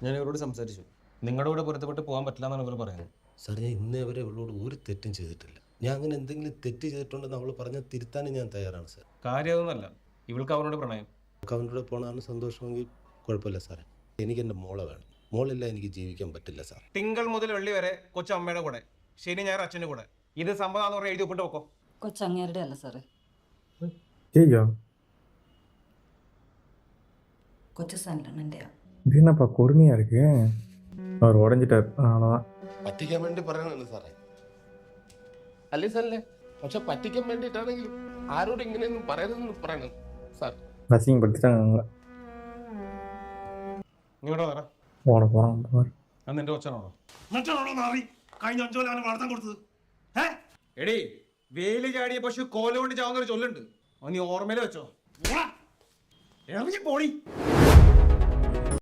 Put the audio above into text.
ഞാൻ ഇവരോട് സംസാരിച്ചു. നിങ്ങളുടെ കൂടെ പൊരുത്തപ്പെട്ട് പോകാൻ പറ്റില്ല എന്നാണ് ഇവർ പറയുന്നത്. സാർ, ഞാൻ ഇന്നേ വരെ അവളോട് ഒരു തെറ്റും ചെയ്തിട്ടില്ല. ഞാൻ അങ്ങനെ എന്തെങ്കിലും തെറ്റ് ചെയ്തിട്ടുണ്ടെന്ന് അവൾ പറഞ്ഞാൽ തിരുത്താനും ഞാൻ തയ്യാറാണ് സാർ. കാര്യം അതൊന്നുമല്ല, ഇവൾക്ക് അവനോട് പ്രണയം. അവൻ്റെ പോണാണ് സന്തോഷമെങ്കിൽ കുഴപ്പമില്ല സാറേ. എനിക്ക് എൻ്റെ മോളെ വേണം. മോളില്ല എനിക്ക് ജീവിക്കാൻ പറ്റില്ല സാർ. തിങ്കൾ മുതൽ വെള്ളി വരെ കൊച്ചമ്മയുടെ കൂടെ, ശനി ഞായർ അച്ഛൻ്റെ കൂടെ. ഇത് സമ്മതാന്ന് പറഞ്ഞാൽ എഴുതി ഒപ്പിട്ട് വെക്കോ. കൊച്ചങ്ങേരുടെ അല്ല സാറേ, ஐயோ കൊച്ചു സല്ലണ്ണൻ്റെയാ. இது என்னப்பா கொடுமையா இருக்கு. அவர் உடஞ்சிட்டார், அவ்வளோதான். പറ്റിക്കാൻ വേണ്ടി പറയണല്ലോ സാറേ. അല്ലേ സാറല്ലേ? പക്ഷെ പറ്റിക്കാൻ വേണ്ടിയിട്ടാണെങ്കിലും ആരോട് ഇങ്ങനെയൊന്നും പറയരുതെന്ന് പറയണം സാർ. அசிங்கப்படுத்திட்டாங்க அவங்கள. ഇങ്ങോട്ട് വരാ. போன போகிறான் பாரு. അത് നിന്റെ കൊച്ചാണോ? കഴിഞ്ഞ 5 കൊല്ലം അവനെ വളർത്താൻ കൊടുത്തത്. എടീ, വേലി ചാടിയ പശു കോല കൊണ്ട് ചാവുന്നൊരു ചൊല്ലുണ്ട്. നീ ഓർമ്മയിൽ വെച്ചോ. ഇറങ്ങി പോടി.